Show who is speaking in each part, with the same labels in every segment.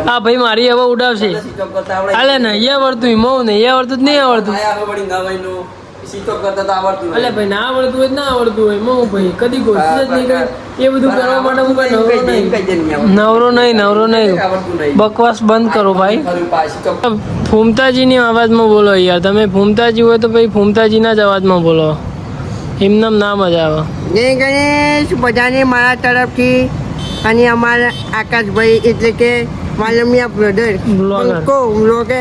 Speaker 1: હા ભાઈ મારી હવે ઉડાવશે હાલે ને એ આવડતું મઉ ને એ આવડતું નહીં આવડતું અલે ભાઈ ના આવડતું હોય ના આવડતું હોય મઉ ભાઈ કદી કોશિશ જ નહીં કરી એ બધું કરવા માટે હું નવરો નહીં બકવાસ બંધ કરો ભાઈ ફૂમતાજીની અવાજમાં બોલો યાર તમે ફૂમતાજી હોય તો ભાઈ ફૂમતાજીના જ અવાજમાં બોલો એમને ના મજા આવે
Speaker 2: જય ગણેશ બધાને મારા તરફથી અને અમારા આકાશભાઈ એટલે કે માલમિયા બ્રધર બ્લોગર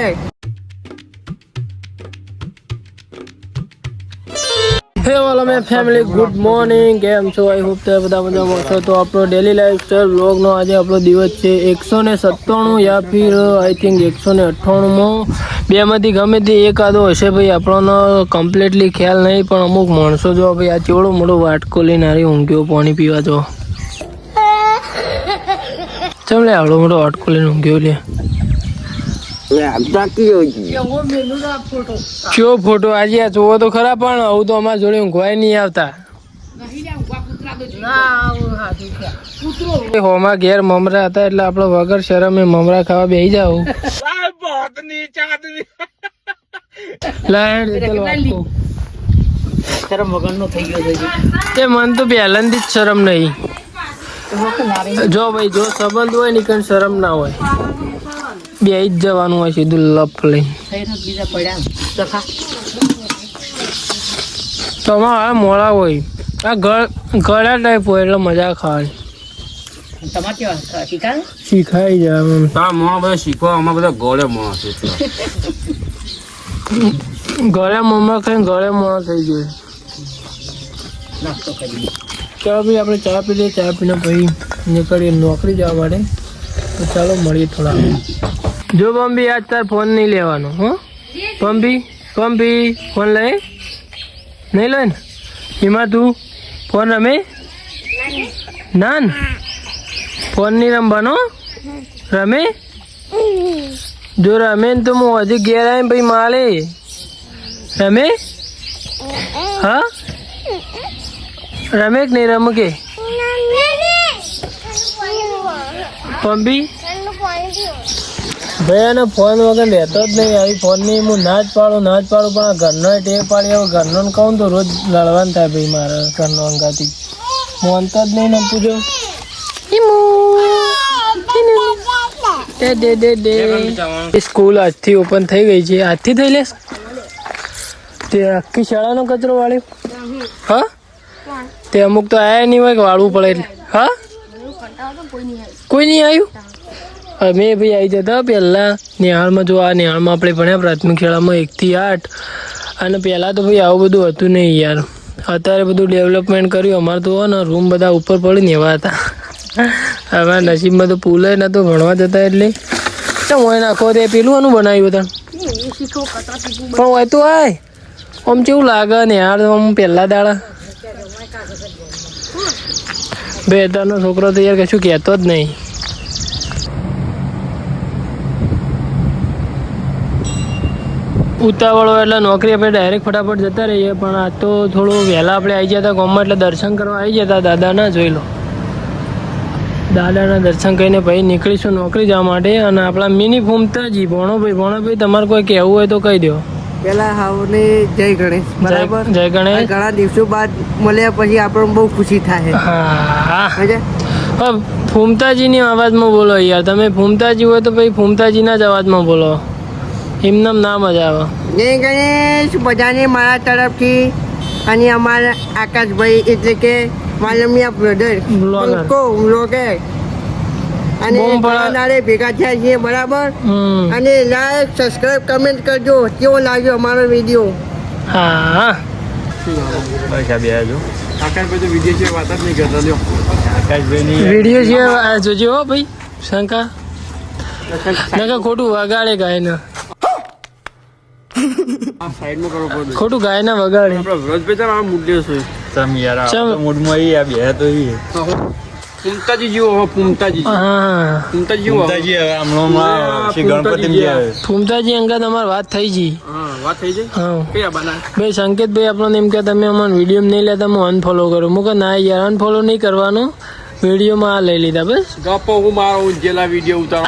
Speaker 1: હે વાલા મેં ફેમિલી ગુડ મોર્નિંગ કેમ છો આઈ હોપ તમે બધા મજામાં છો તો આપણો ડેલી લાઈફસ્ટાઈલ વ્લોગનો આજે આપણો દિવસ છે 197 યા ફિર આઈ થિંક 198માં બેમાંથી ગમે તે એકાદો હશે ભાઈ આપણને કમ્પ્લીટલી ખ્યાલ નહીં પણ અમુક માણસો જો ભાઈ આ ચેવડો મોટો વાટકો લઈને હારી ઊંઘ્યો પાણી પીવા જો ચમ લે આવડો મોટો વાટકો લઈને ઊંઘ્યો લે કયો ફોટો આજે આ જોવો તો ખરા પણ આવું તો અમારા જોડે ઊંઘવાય નહીં આવતા હોમાં ઘેર મમરા હતા એટલે આપડે વગર શરમે મમરા ખાવા બેસી જાવ
Speaker 2: શરમ વગરનો થઈ ગયો
Speaker 1: એ મન તો પહેલાથી જ શરમ નહીં જો ભાઈ જો સંબંધ હોય ને કઈ શરમ ના હોય બે જ જવાનું હોય સીધું લપ લઈને તમારે મોડા હોય આ ગળા ટાઈપ હોય એટલે મજા ખાવાની શીખાઈ જાય
Speaker 3: શીખવા આમાં બધા ગળે મોણા છે
Speaker 1: ગળે મમ્મા ખાઈને ગળે મોણા થઈ ગયો ચાલો ભાઈ આપણે ચા પી લઈએ ચા પીને પછી નીકળીએ નોકરી જવા માટે તો ચાલો મળીએ થોડા જો પંપી આજ તાર ફોન નહીં લેવાનો હો પંપી ફોન લે નહીં લે ને એમાં તું ફોન રમે ના ને ફોન નહીં રમવાનો રમે જો રમે ને તો હું હજી ઘેર આવીને ભાઈ માલે રમે હા રમે કે નહીં રમ કે પંપી ભાઈ એને ફોન વગર રહેતો જ નહીં આવી ફોનની હું ના જ પાડું પણ આ ઘરનો ટેવ પાડી હવે ઘરનો કહું તો રોજ લડવાનું થાય ભાઈ મારા ઘરનો અંગાથી મોનતો જ નહીં ને પૂછો સ્કૂલ આજથી ઓપન થઈ ગઈ છે આજથી થઈ લે તે આખી શાળાનો કચરો વાળ્યો હા તે અમુક તો આયા નહીં હોય કે વાળવું પડે એટલે હા કોઈ નહીં આવ્યું અમે ભાઈ આવી જતા પહેલાં નિહાળમાં જો આ નિહાળમાં આપણે ભણ્યા પ્રાથમિક શાળામાં 1 થી 8 અને પહેલાં તો ભાઈ આવું બધું હતું નહીં યાર અત્યારે બધું ડેવલપમેન્ટ કર્યું અમારે તો ને રૂમ બધા ઉપર પડીને એવા હતા અમારા નસીબમાં તો પુલે નહોતો ભણવા જતા એટલે હોય નાખો તે પેલું આનું બનાવ્યું હતા પણ હોય તો આય આમ કેવું લાગે નિહાળ આમ પહેલાં દાડા બે હજારનો છોકરો તો યાર કશું કહેતો જ નહીં ઉતાવળો એટલે નોકરી આપણે ડાયરેક્ટ ફટાફટ જતા રહીએ પણ આ તો થોડું વહેલા આપણે આવી ગયા હતા ગામમાં એટલે દર્શન કરવા આવી ગયા હતા દાદાના જોઈ લો દાદાના દર્શન કરીને ભાઈ નીકળીશું નોકરી જવા માટે અને આપણા મિની ફૂમતાજી ભણોભાઈ તમારે કોઈ કહેવું હોય તો કહી દો
Speaker 2: પેલા હાવને જય ગણેશ બરાબર
Speaker 1: જય ગણેશ
Speaker 2: ઘણા દિવસો બાદ મળ્યા પછી આપણને બહુ ખુશી થાય
Speaker 1: હા ફૂમતાજીની અવાજમાં બોલો યાર તમે ફૂમતાજી હોય તો ભાઈ ફૂમતાજીના જ અવાજમાં બોલો એમને ના મજા આવે
Speaker 2: જય ગણેશ બધાને મારા તરફથી અને અમારા આકાશભાઈ એટલે કે માલમિયા બ્રધર બ્લોગર અને નાળે ભેગા થયા છીએ બરાબર અને લાઈક સબસ્ક્રાઇબ કમેન્ટ કરજો કેવો લાગ્યો અમારો વિડીયો
Speaker 1: હા વિડીયો છે જોજો હો ભાઈ શંકા ખોટું વગાડે ગાય ને ખોટું ગાય ના વગાડે
Speaker 3: ફૂમતાજી જેવો
Speaker 1: ફૂમતાજી અંગત અમારી વાત થઈ ગઈ ભાઈ સંકેતભાઈ આપણને એમ કે તમે અમારા વિડીયો નહીં લેતા હું અનફોલો કરું હું કે ના યાર અનફોલો નહીં કરવાનું વિડીયોમાં આ લઈ લીધા બસ.
Speaker 3: ગપ્પો હું મારો ઊંઝેલા વિડીયો ઉતારો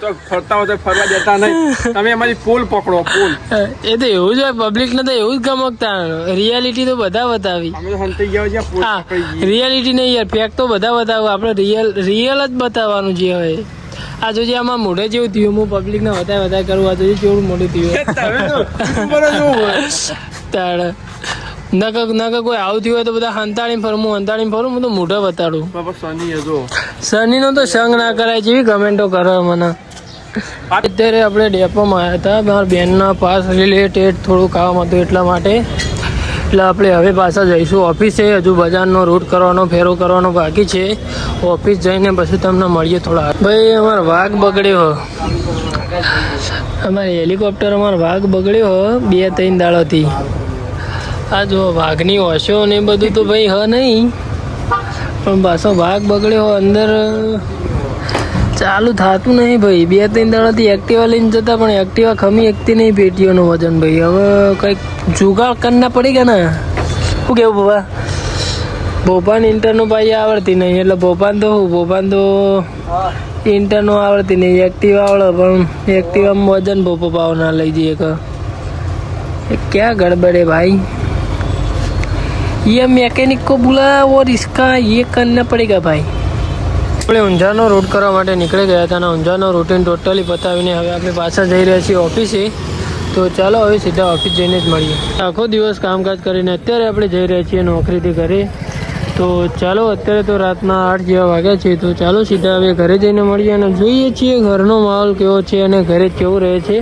Speaker 3: તો ફરતા હોય તો ફરવા દેતા નહીં. તમે અમારી પોલ પકડો પોલ.
Speaker 1: એ તો એવું જ હોય, પબ્લિક ને તો એવું જ ગમકતા. રિયાલિટી તો બધા બતાવી.
Speaker 3: અમે તો હંતાઈ ગયા છીએ પોલ
Speaker 1: હા
Speaker 3: પકડી ગઈ.
Speaker 1: રિયાલિટી નહીં યાર, ફેક તો બધા બતાવો. આપણે રિયલ જ બતાવવાનું જે હોય. આ જોજે આમાં મોઢે જેવું થયું, હું પબ્લિક ને વધારે કરું. આ જોજે કેવું મોઢું થયું.
Speaker 3: તમે તો YouTuber જ હોય.
Speaker 1: તાળ નક કોઈ આવું થયું હોય તો બધા હંતાળી ફરું, હું તો મોઢા બતાડું.
Speaker 3: બાબા શનિ હતો.
Speaker 1: શનિનો તો સંગ ના કરાય જેવી કમેન્ટો કરે મને. અત્યારે આપણે ડેપોમાં આવ્યા હતા, મારા બેનના પાસ રિલેટેડ થોડું કામ હતું એટલા માટે. એટલે આપણે હવે પાછા જઈશું ઓફિસે. હજુ બજારનો રૂટ કરવાનો, ફેરો કરવાનો બાકી છે. ઓફિસ જઈને પછી તમને મળીએ થોડા. ભાઈ અમારો વાઘ બગડ્યો, અમારી હેલિકોપ્ટર વાઘ બગડ્યો 2-3 દાડાથી. આ જો વાઘની ઓશો ને એ બધું તો ભાઈ નહીં, પણ પાછો વાઘ બગડ્યો અંદર. ચાલુ થતું નહીં ભાઈ. 2-3 દાડાથી એક્ટિવા લઈને જતા, પણ એક્ટિવા ખમી એકતી નહીં પેટીઓનું વજન ભાઈ. હવે કંઈક જુગાડ કરના પડી ગયા ને. શું કેવું બાબા? ભોપાન ઇન્ટરનું ભાઈ આવડતી નહીં, એટલે ભોપાન તો ઇન્ટરનું આવડતી નહીં. એક્ટિવા આવડે, પણ એક્ટિવામાં વજન ભોપો પાવ ના લઈ જઈએ કે ક્યાં ગड़बड़ है भाई. ये मैकेनिक को बुलाया और इसका ये करना पड़ेगा भाई. આપણે ઊંઝાનો રૂટ કરવા માટે નીકળી ગયા હતા અને ઊંઝાનો રૂટીન ટોટલી પતાવીને હવે આપણે પાછા જઈ રહ્યા છીએ ઓફિસે. તો ચાલો હવે સીધા ઓફિસ જઈને જ મળીએ. આખો દિવસ કામકાજ કરીને અત્યારે આપણે જઈ રહ્યા છીએ નોકરીથી ઘરે. તો ચાલો અત્યારે તો રાતના 8 જેવા વાગ્યા છે. તો ચાલો સીધા હવે ઘરે જઈને મળીએ અને જોઈએ છીએ ઘરનો માહોલ કેવો છે અને ઘરે કેવું રહે છે.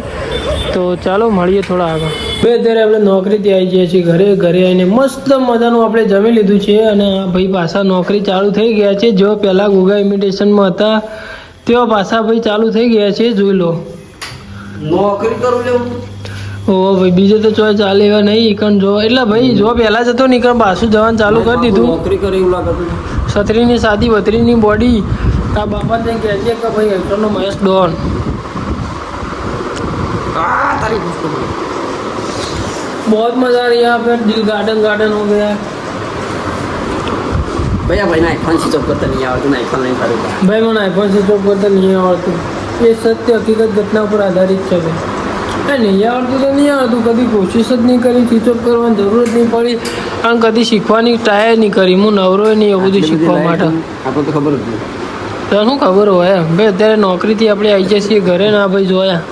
Speaker 1: તો ચાલો મળીએ થોડા આગળ. અત્યારે આપણે નોકરીથી આવી જઈએ છીએ ઘરે આવીને મસ્ત મજાનું આપણે જમી લીધું છે અને આ ભાઈ પાછા નોકરી ચાલુ થઈ ગયા છે. જો પહેલાં ગુગા ઇમિટેશનમાં હતા તેઓ પાછા ભાઈ ચાલુ થઈ ગયા છે, જોઈ લો.
Speaker 3: નોકરી કરું લેવું.
Speaker 1: ઓ ભાઈ બીજે તો ચોય ચાલે એવા નહીં ઈકણ જો. એટલે ભાઈ જો પહેલાં જતો નીકળ પાછું જવાનું ચાલુ કરી દીધું.
Speaker 3: નોકરી કરે એવું લાગતું.
Speaker 1: છત્રીની સાદી બત્રીની બોડી. આ બાપાને કહેજે કે ભાઈ હેક્ટરનો મહેશ ડોન.
Speaker 3: તારી
Speaker 1: बहुत मजा आ रही है यहाँ पे. दिल गार्डन हो गया.
Speaker 3: भैया भाई ना आईफोन स्विच ऑफ करता नहीं आवड़તું, આઈફોન નહીં ફાડું.
Speaker 1: भाई મને આઈफोन स्विच ऑफ करता नहीं आवड़તું. એ સત્ય હકીકત ઘટના પર આધારિત છે ભાઈ. નહીં આવડતું તો નહીં આવડતું, કદી કોશિશ જ નહીં કરી, સ્વિચ ઓફ કરવાની જરૂર જ નહીં પડી, કારણ કદી શીખવાની ટ્રાય નહીં કરી. હું નવરો નહીં એવું બધું શીખવા માટે.
Speaker 3: આપણને તો ખબર જ નહીં.
Speaker 1: તો શું ખબર હોય ભાઈ. અત્યારે નોકરીથી આપણે આવી જઈએ છીએ ઘરે. ના ભાઈ જોયા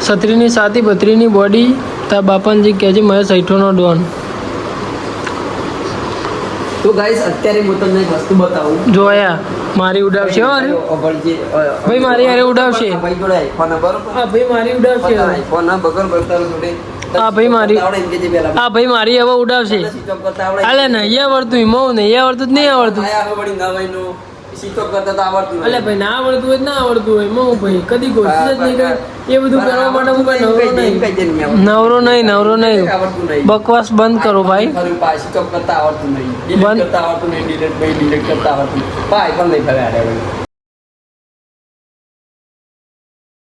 Speaker 1: છત્રીની સાતી બત્રીની બોડી. તા બાપાજી કહે છે મહેશ હેઠોનો ડોન.
Speaker 3: તો ગાઈસ અત્યારે હું તમને એક વસ્તુ બતાવું.
Speaker 1: જોયા મારી ઉડાવશે હો. ભાઈ મારી યારે ઉડાવશે.
Speaker 3: ભાઈ જોડે આઈફોન બરોબર.
Speaker 1: હા ભાઈ મારી ઉડાવશે.
Speaker 3: આઈફોન ના બગર બતાવ જોડે.
Speaker 1: હા ભાઈ મારી હવે ઉડાવશે. અલે નહીં આવડતું, મઉ નહીં આવડતું જ નહીં આવડતું. અલે ભાઈ ના આવડતું હોય ના આવડતું હોય મઉ ભાઈ કદી કોશિશ જ નહીં કરી. એ બધું કરવા માટે હું કઈ નવરો નહીં. બકવાસ બંધ કરો ભાઈ.
Speaker 3: કરતા આવડતું નહીં. ડિલીટ કરતા આવડતું નહીં. ડિલીટ કરતા આવડતું. આઈફોન નહીં ફરે.